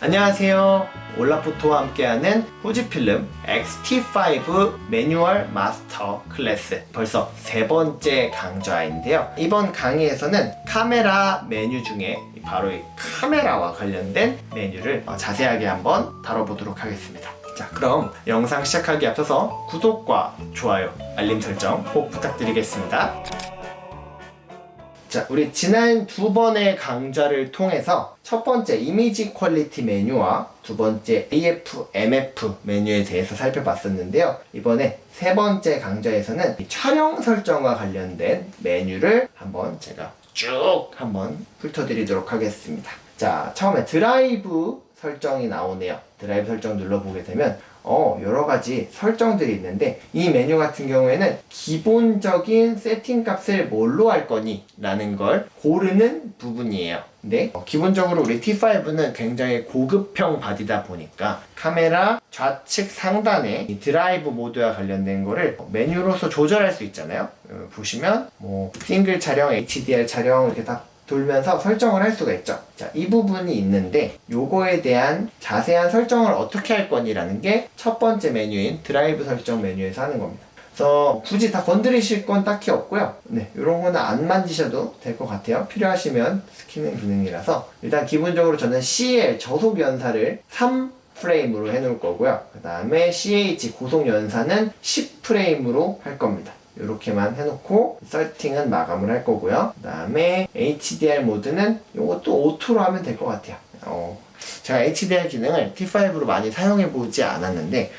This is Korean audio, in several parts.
안녕하세요. 올라포토와 함께하는 후지필름 X-T5 매뉴얼 마스터 클래스 벌써 세 번째 강좌인데요. 이번 강의에서는 카메라 메뉴 중에 바로 이 카메라와 관련된 메뉴를 자세하게 한번 다뤄보도록 하겠습니다. 자, 그럼 영상 시작하기 앞서서 구독과 좋아요, 알림 설정 꼭 부탁드리겠습니다. 자, 우리 지난 두 번의 강좌를 통해서 첫 번째 이미지 퀄리티 메뉴와 두 번째 AF, MF 메뉴에 대해서 살펴봤었는데요. 이번에 세 번째 강좌에서는 이 촬영 설정과 관련된 메뉴를 한번 제가 쭉 한번 훑어드리도록 하겠습니다. 자, 처음에 드라이브 설정이 나오네요. 드라이브 설정 눌러보게 되면 여러 가지 설정들이 있는데, 이 메뉴 같은 경우에는 기본적인 세팅 값을 뭘로 할 거니? 라는 걸 고르는 부분이에요. 근데 기본적으로 우리 T5는 굉장히 고급형 바디다 보니까 카메라 좌측 상단에 이 드라이브 모드와 관련된 거를 메뉴로서 조절할 수 있잖아요. 보시면 싱글 촬영, HDR 촬영 이렇게 딱 돌면서 설정을 할 수가 있죠. 자, 이 부분이 있는데 요거에 대한 자세한 설정을 어떻게 할 거니라는 게 첫 번째 메뉴인 드라이브 설정 메뉴에서 하는 겁니다. 그래서 굳이 다 건드리실 건 딱히 없고요. 네, 요런 거는 안 만지셔도 될 것 같아요. 필요하시면 스키는 기능이라서 일단 기본적으로 저는 CL 저속 연사를 3프레임으로 해놓을 거고요. 그 다음에 CH 고속 연사는 10프레임으로 할 겁니다. 이렇게만 해놓고 세팅은 마감을 할 거고요. 그 다음에 HDR 모드는 이것도 오토로 하면 될 것 같아요. 제가 HDR 기능을 T5로 많이 사용해 보지 않았는데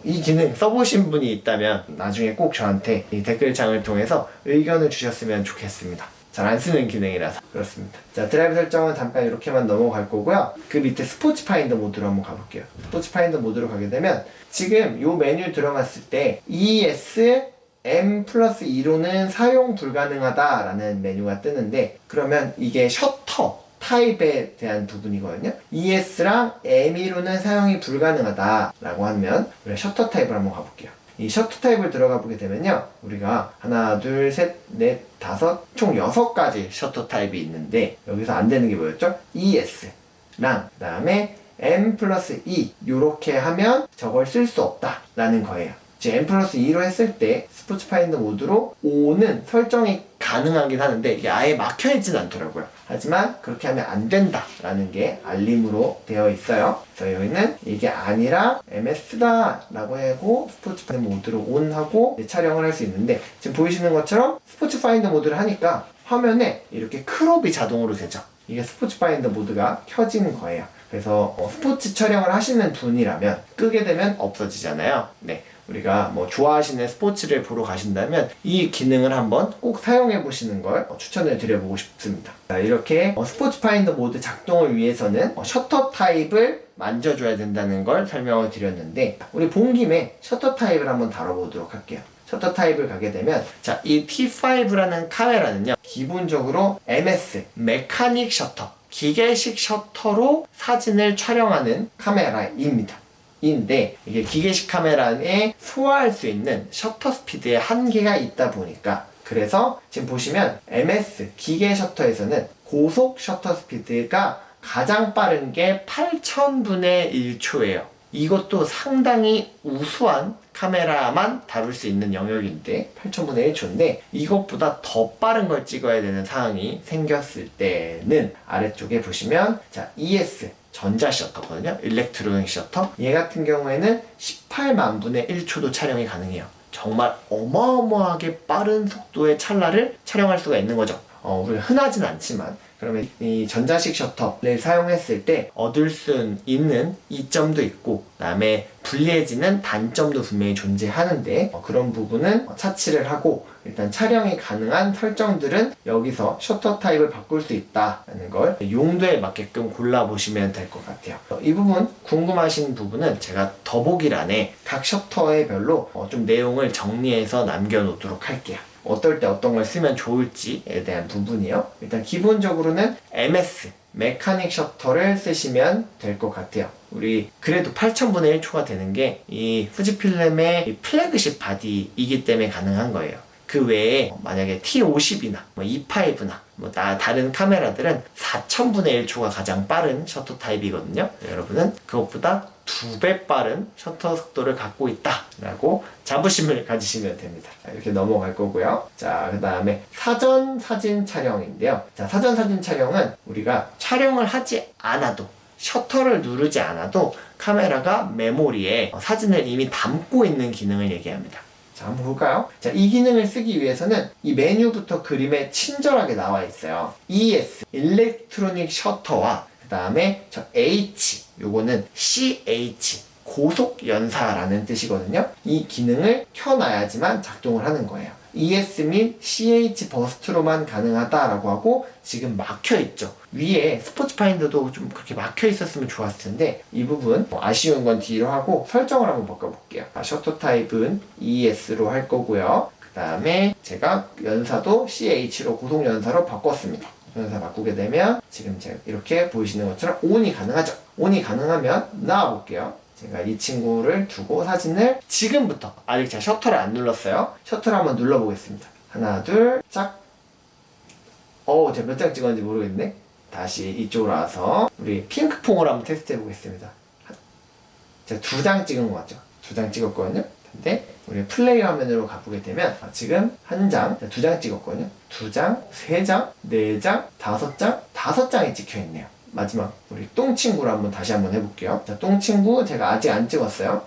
이 기능 써보신 분이 있다면 나중에 꼭 저한테 이 댓글창을 통해서 의견을 주셨으면 좋겠습니다. 잘 안 쓰는 기능이라서 그렇습니다. 자, 드라이브 설정은 잠깐 이렇게만 넘어갈 거고요. 그 밑에 스포츠 파인더 모드로 한번 가볼게요. 스포츠 파인더 모드로 가게 되면 지금 이 메뉴 들어갔을 때 ES M+2로는 사용 불가능하다라는 메뉴가 뜨는데, 그러면 이게 셔터 타입에 대한 부분이거든요. ES랑 M2로는 사용이 불가능하다라고 하면 우리가 셔터 타입을 한번 가볼게요. 이 셔터 타입을 들어가 보게 되면요, 우리가 하나, 둘, 셋, 넷, 다섯, 총 6가지 셔터 타입이 있는데, 여기서 안 되는 게 뭐였죠? ES랑 그 다음에 M+2 요렇게 하면 저걸 쓸 수 없다라는 거예요. M+2로 했을 때 스포츠 파인더 모드로 5는 설정이 가능하긴 하는데 이게 아예 막혀있진 않더라고요. 하지만 그렇게 하면 안 된다 라는 게 알림으로 되어 있어요. 그래서 여기는 이게 아니라 MS다 라고 하고 스포츠 파인더 모드로 ON 하고 촬영을 할 수 있는데, 지금 보이시는 것처럼 스포츠 파인더 모드를 하니까 화면에 이렇게 크롭이 자동으로 되죠. 이게 스포츠 파인더 모드가 켜진 거예요. 그래서 스포츠 촬영을 하시는 분이라면 끄게 되면 없어지잖아요. 네, 우리가 좋아하시는 스포츠를 보러 가신다면 이 기능을 한번 꼭 사용해 보시는 걸 추천을 드려보고 싶습니다. 자, 이렇게 스포츠 파인더 모드 작동을 위해서는 셔터 타입을 만져줘야 된다는 걸 설명을 드렸는데, 우리 본 김에 셔터 타입을 한번 다뤄보도록 할게요. 셔터 타입을 가게 되면, 자, 이 T5라는 카메라는요, 기본적으로 MS, 메카닉 셔터, 기계식 셔터로 사진을 촬영하는 카메라입니다. 인데 이게 기계식 카메라에 소화할 수 있는 셔터 스피드에 한계가 있다 보니까, 그래서 지금 보시면 MS 기계 셔터에서는 고속 셔터 스피드가 가장 빠른 게 8000분의 1초예요. 이것도 상당히 우수한 카메라만 다룰 수 있는 영역인데 8000분의 1초인데, 이것보다 더 빠른 걸 찍어야 되는 상황이 생겼을 때는 아래쪽에 보시면, 자, ES 전자 셔터거든요. 일렉트로닉 셔터. 얘 같은 경우에는 18만 분의 1초도 촬영이 가능해요. 정말 어마어마하게 빠른 속도의 찰나를 촬영할 수가 있는 거죠. 우리가 흔하진 않지만, 그러면 이 전자식 셔터를 사용했을 때 얻을 수 있는 이점도 있고, 그 다음에 불리해지는 단점도 분명히 존재하는데, 그런 부분은 차치를 하고 일단 촬영이 가능한 설정들은 여기서 셔터 타입을 바꿀 수 있다는 걸 용도에 맞게끔 골라보시면 될 것 같아요. 이 부분 궁금하신 부분은 제가 더보기란에 각 셔터에 별로 좀 내용을 정리해서 남겨놓도록 할게요. 어떨 때 어떤 걸 쓰면 좋을지에 대한 부분이요. 일단 기본적으로는 MS 메카닉 셔터를 쓰시면 될 것 같아요. 우리 그래도 8000분의 1초가 되는 게 이 후지필름의 이 플래그십 바디이기 때문에 가능한 거예요. 그 외에 만약에 T50이나 E5나 다른 카메라들은 4000분의 1초가 가장 빠른 셔터 타입이거든요. 여러분은 그것보다 2배 빠른 셔터 속도를 갖고 있다 라고 자부심을 가지시면 됩니다. 이렇게 넘어갈 거고요. 자, 그 다음에 사전 사진 촬영인데요. 자, 사전 사진 촬영은 우리가 촬영을 하지 않아도, 셔터를 누르지 않아도 카메라가 메모리에 사진을 이미 담고 있는 기능을 얘기합니다. 자, 한번 볼까요? 자, 이 기능을 쓰기 위해서는 이 메뉴부터 그림에 친절하게 나와 있어요. ES, 일렉트로닉 셔터와 그 다음에 저 H, 요거는 CH, 고속 연사라는 뜻이거든요. 이 기능을 켜놔야지만 작동을 하는 거예요. ES 및 CH 버스트로만 가능하다라고 하고 지금 막혀있죠. 위에 스포츠 파인더도 좀 그렇게 막혀있었으면 좋았을 텐데 이 부분 아쉬운 건 뒤로 하고 설정을 한번 바꿔볼게요. 셔터 타입은 ES로 할 거고요. 그 다음에 제가 연사도 CH로 고속 연사로 바꿨습니다. 연사 바꾸게 되면 지금 제가 이렇게 보이시는 것처럼 ON이 가능하죠. ON이 가능하면 나와볼게요. 제가 이 친구를 두고 사진을 지금부터, 아직 제가 셔터를 안 눌렀어요. 셔터를 한번 눌러보겠습니다. 하나, 둘, 짝. 제가 몇 장 찍었는지 모르겠네. 다시 이쪽으로 와서 우리 핑크퐁을 한번 테스트 해보겠습니다. 제가 2장 찍은 것 같죠? 2장 찍었거든요. 근데 우리 플레이 화면으로 가보게 되면 지금 1장, 2장 찍었거든요. 2장, 3장, 4장, 5장, 5장이 찍혀있네요. 마지막 우리 똥친구를 다시 한번 해볼게요. 자, 똥친구 제가 아직 안 찍었어요.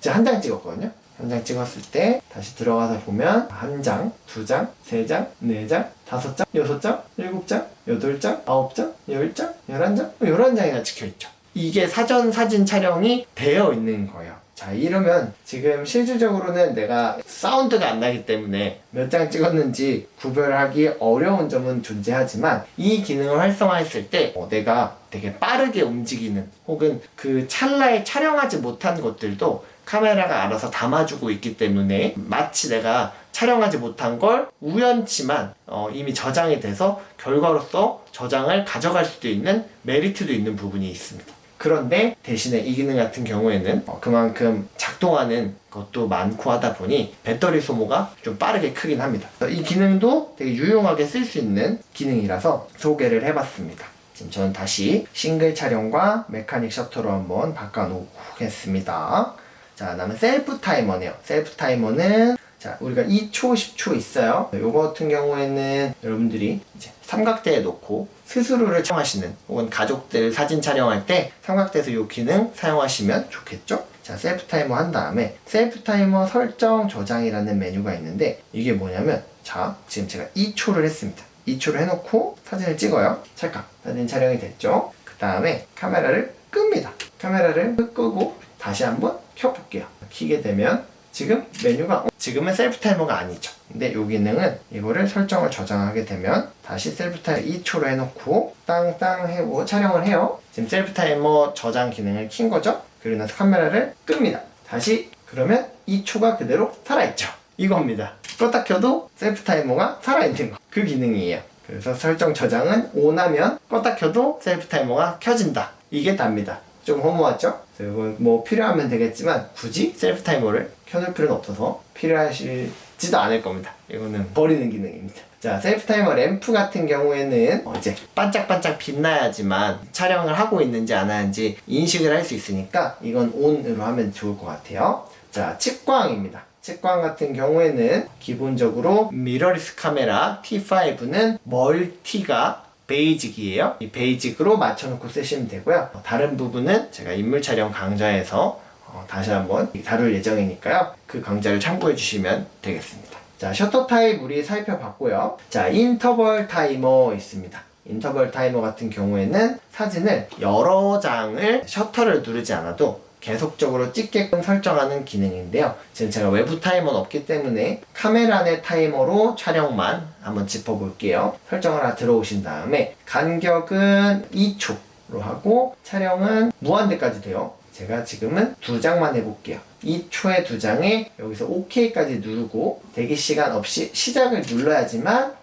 제가 1장 찍었거든요. 1장 찍었을 때 다시 들어가서 보면 1장, 2장, 3장, 4장, 5장, 6장, 7장, 8장, 9장, 10장, 11장, 11장이나 찍혀있죠. 이게 사전 사진 촬영이 되어 있는 거예요. 자, 이러면 지금 실질적으로는 내가 사운드가 안 나기 때문에 몇 장 찍었는지 구별하기 어려운 점은 존재하지만 이 기능을 활성화했을 때 내가 되게 빠르게 움직이는 혹은 그 찰나에 촬영하지 못한 것들도 카메라가 알아서 담아주고 있기 때문에 마치 내가 촬영하지 못한 걸 우연치만 이미 저장이 돼서 결과로서 저장을 가져갈 수도 있는 메리트도 있는 부분이 있습니다. 그런데 대신에 이 기능 같은 경우에는 그만큼 작동하는 것도 많고 하다 보니 배터리 소모가 좀 빠르게 크긴 합니다. 이 기능도 되게 유용하게 쓸 수 있는 기능이라서 소개를 해봤습니다. 지금 저는 다시 싱글 촬영과 메카닉 셔터로 한번 바꿔놓겠습니다. 자, 그다음에 셀프 타이머네요. 셀프 타이머는 자, 우리가 2초, 10초 있어요. 요거 같은 경우에는 여러분들이 이제 삼각대에 놓고 스스로를 촬영하시는 혹은 가족들 사진 촬영할 때 삼각대에서 요 기능 사용하시면 좋겠죠? 자, 셀프 타이머 한 다음에 셀프 타이머 설정 저장이라는 메뉴가 있는데 이게 뭐냐면 자, 지금 제가 2초를 했습니다. 2초를 해놓고 사진을 찍어요. 찰칵 사진 촬영이 됐죠? 그 다음에 카메라를 끕니다. 카메라를 끄고 다시 한번 켜볼게요. 켜게 되면 지금 메뉴가 지금은 셀프 타이머가 아니죠. 근데 이 기능은 이거를 설정을 저장하게 되면 다시 셀프 타이머 2초로 해놓고 땅땅 해고 촬영을 해요. 지금 셀프 타이머 저장 기능을 킨 거죠. 그리고 나서 카메라를 끕니다. 다시 그러면 2초가 그대로 살아있죠. 이겁니다. 껐다 켜도 셀프 타이머가 살아있는 거. 그 기능이에요. 그래서 설정 저장은 ON하면 껐다 켜도 셀프 타이머가 켜진다. 이게 답니다. 좀 허무하죠? 그리고 필요하면 되겠지만 굳이 셀프 타이머를 켜놓을 필요는 없어서 필요하시지도 않을 겁니다. 이거는 버리는 기능입니다. 자, 셀프 타이머 램프 같은 경우에는 이제 반짝반짝 빛나야지만 촬영을 하고 있는지 안 하는지 인식을 할 수 있으니까 이건 ON으로 하면 좋을 것 같아요. 자, 측광입니다. 측광 같은 경우에는 기본적으로 미러리스 카메라 T5는 멀티가 베이직이에요. 이 베이직으로 맞춰놓고 쓰시면 되고요. 다른 부분은 제가 인물 촬영 강좌에서 다시 한번 다룰 예정이니까요. 그 강좌를 참고해 주시면 되겠습니다. 자, 셔터 타입 우리 살펴봤고요. 자, 인터벌 타이머 있습니다. 인터벌 타이머 같은 경우에는 사진을 여러 장을 셔터를 누르지 않아도 계속적으로 찍게끔 설정하는 기능인데요. 지금 제가 외부 타이머는 없기 때문에 카메라 내 타이머로 촬영만 한번 짚어볼게요. 설정을 하나 들어오신 다음에 간격은 2초로 하고 촬영은 무한대까지 돼요. 제가 지금은 2장만 해볼게요. 2초에 2장에 여기서 OK까지 누르고 대기시간 없이 시작을 눌러야지만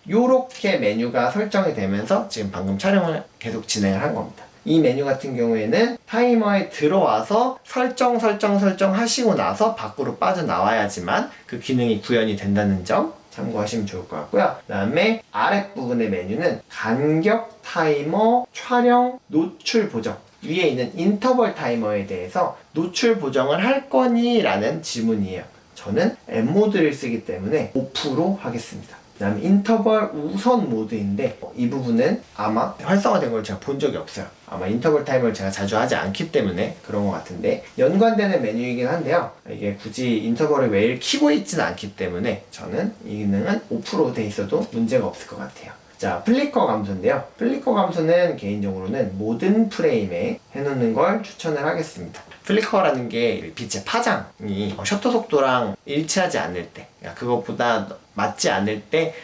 요렇게 메뉴가 설정이 되면서 지금 방금 촬영을 계속 진행을 한 겁니다. 이 메뉴 같은 경우에는 타이머에 들어와서 설정 하시고 나서 밖으로 빠져나와야지만 그 기능이 구현이 된다는 점 참고하시면 좋을 것 같고요. 그 다음에 아랫부분의 메뉴는 간격 타이머, 촬영, 노출 보정. 위에 있는 인터벌 타이머에 대해서 노출 보정을 할 거니? 라는 질문이에요. 저는 M모드를 쓰기 때문에 오프로 하겠습니다. 그 다음에 인터벌 우선 모드인데 이 부분은 아마 활성화된 걸 제가 본 적이 없어요. 아마 인터벌 타이머를 제가 자주 하지 않기 때문에 그런 것 같은데 연관되는 메뉴이긴 한데요. 이게 굳이 인터벌을 매일 키고 있지는 않기 때문에 저는 이 기능은 오프로 돼 있어도 문제가 없을 것 같아요. 자, 플리커 감소인데요. 플리커 감소는 개인적으로는 모든 프레임에 해놓는 걸 추천을 하겠습니다. 플리커라는 게 빛의 파장이 셔터 속도랑 일치하지 않을 때, 그것보다 맞지 않을 때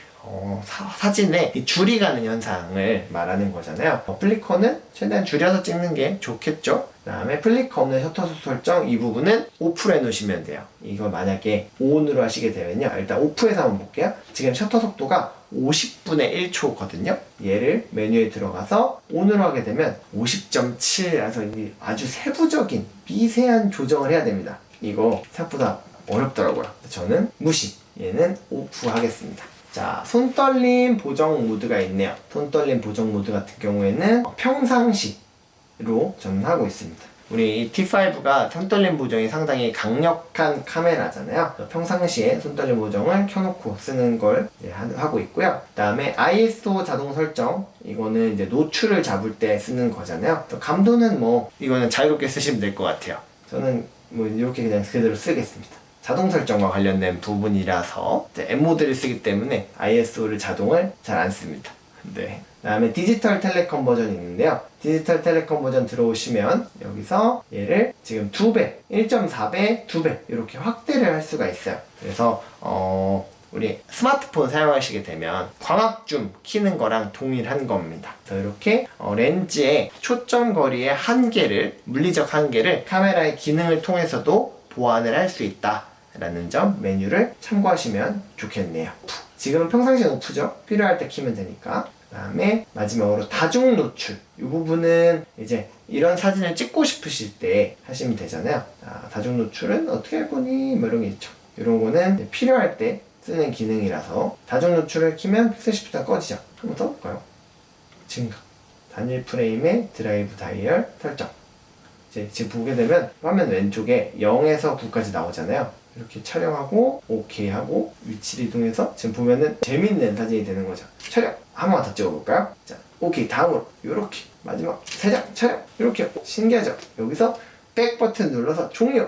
사진에 줄이 가는 현상을 말하는 거잖아요. 플리커는 최대한 줄여서 찍는 게 좋겠죠. 그 다음에 플리커 없는 셔터 속도 설정 이 부분은 오프로 해놓으시면 돼요. 이걸 만약에 ON으로 하시게 되면요, 일단 오프해서 한번 볼게요. 지금 셔터 속도가 50분의 1초거든요. 얘를 메뉴에 들어가서 ON으로 하게 되면 50.7라서 아주 세부적인 미세한 조정을 해야 됩니다. 이거 생각보다 어렵더라고요. 저는 무시, 얘는 오프 하겠습니다. 자, 손떨림 보정 모드가 있네요. 손떨림 보정 모드 같은 경우에는 평상시로 저는 하고 있습니다. 우리 T5가 손떨림 보정이 상당히 강력한 카메라잖아요. 평상시에 손떨림 보정을 켜놓고 쓰는 걸 하고 있고요. 그 다음에 ISO 자동 설정, 이거는 이제 노출을 잡을 때 쓰는 거잖아요. 감도는 뭐 이거는 자유롭게 쓰시면 될 것 같아요. 저는 뭐 이렇게 그냥 그대로 쓰겠습니다. 자동 설정과 관련된 부분이라서 M모드를 쓰기 때문에 ISO를 자동을 잘 안 씁니다. 네. 그 다음에 디지털 텔레컴 버전이 있는데요. 디지털 텔레컴 버전 들어오시면 여기서 얘를 지금 2배, 1.4배, 2배 이렇게 확대를 할 수가 있어요. 그래서 우리 스마트폰 사용하시게 되면 광학줌 키는 거랑 동일한 겁니다. 그래서 이렇게 렌즈의 초점 거리의 한계를, 물리적 한계를 카메라의 기능을 통해서도 보완을 할 수 있다 라는 점 메뉴를 참고하시면 좋겠네요. 지금은 평상시에 오프죠. 필요할 때 키면 되니까. 그 다음에 마지막으로 다중 노출, 이 부분은 이제 이런 사진을 찍고 싶으실 때 하시면 되잖아요. 다중 노출은 어떻게 할 거니? 뭐 이런 게 있죠. 이런 거는 필요할 때 쓰는 기능이라서 다중 노출을 키면 픽셀 시프트가 꺼지죠. 한번 써볼까요? 증가, 단일 프레임의 드라이브 다이얼 설정. 이제 지금 보게 되면 화면 왼쪽에 0에서 9까지 나오잖아요. 이렇게 촬영하고 오케이 하고 위치를 이동해서 지금 보면은 재밌는 사진이 되는 거죠. 촬영 한 번만 더 찍어볼까요? 자, 오케이. 다음으로 요렇게 마지막 3장 촬영, 이렇게 신기하죠? 여기서 백 버튼 눌러서 종료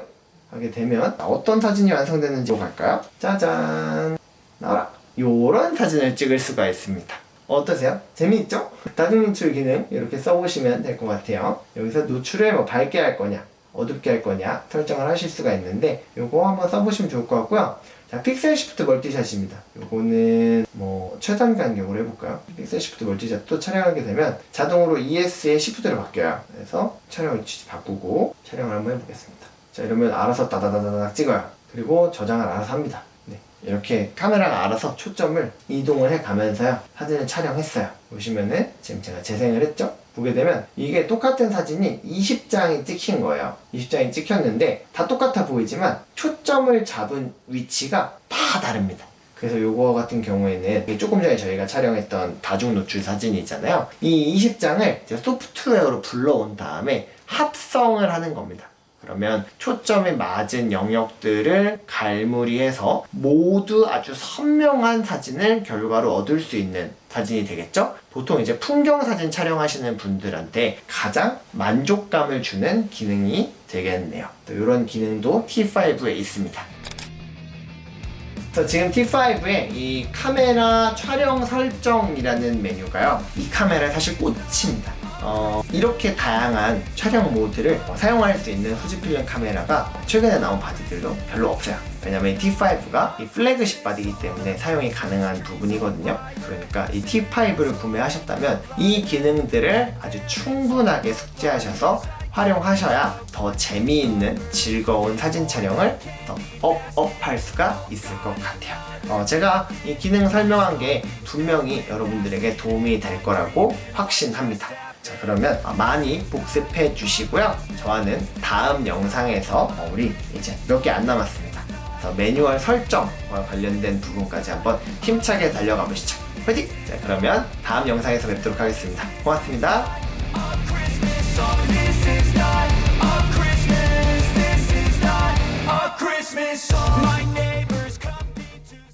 하게 되면 어떤 사진이 완성되는지 갈까요? 짜잔, 나와라. 요런 사진을 찍을 수가 있습니다. 어떠세요? 재미있죠? 다중 노출 기능 이렇게 써보시면 될 것 같아요. 여기서 노출을 뭐 밝게 할 거냐 어둡게 할 거냐 설정을 하실 수가 있는데 요거 한번 써보시면 좋을 것 같고요. 자, 픽셀 시프트 멀티샷입니다. 요거는 뭐 최단 간격으로 해볼까요? 픽셀 시프트 멀티샷도 촬영하게 되면 자동으로 ES의 시프트로 바뀌어요. 그래서 촬영 위치 바꾸고 촬영을 한번 해보겠습니다. 자, 이러면 알아서 따다다다닥 찍어요. 그리고 저장을 알아서 합니다. 네, 이렇게 카메라가 알아서 초점을 이동을 해가면서요 사진을 촬영했어요. 보시면은 지금 제가 재생을 했죠? 보게 되면 이게 똑같은 사진이 20장이 찍힌 거예요. 20장이 찍혔는데 다 똑같아 보이지만 초점을 잡은 위치가 다 다릅니다. 그래서 요거 같은 경우에는 조금 전에 저희가 촬영했던 다중 노출 사진이잖아요. 이 20장을 이제 소프트웨어로 불러온 다음에 합성을 하는 겁니다. 그러면 초점에 맞은 영역들을 갈무리해서 모두 아주 선명한 사진을 결과로 얻을 수 있는 사진이 되겠죠? 보통 이제 풍경 사진 촬영하시는 분들한테 가장 만족감을 주는 기능이 되겠네요. 또 이런 기능도 T5에 있습니다. 그래서 지금 T5에 이 카메라 촬영 설정이라는 메뉴가요, 이 카메라의 사실 꽃입니다. 이렇게 다양한 촬영 모드를 사용할 수 있는 후지필름 카메라가 최근에 나온 바디들도 별로 없어요. 왜냐면 이 T5가 이 플래그십 바디이기 때문에 사용이 가능한 부분이거든요. 그러니까 이 T5를 구매하셨다면 이 기능들을 아주 충분하게 숙지하셔서 활용하셔야 더 재미있는 즐거운 사진 촬영을 더 업할 수가 있을 것 같아요. 제가 이 기능 설명한 게 분명히 여러분들에게 도움이 될 거라고 확신합니다. 자, 그러면 많이 복습해 주시고요. 저와는 다음 영상에서 우리 이제 몇 개 안 남았습니다. 그래서 매뉴얼 설정과 관련된 부분까지 한번 힘차게 달려가 보시죠. 화이팅! 자, 그러면 다음 영상에서 뵙도록 하겠습니다. 고맙습니다.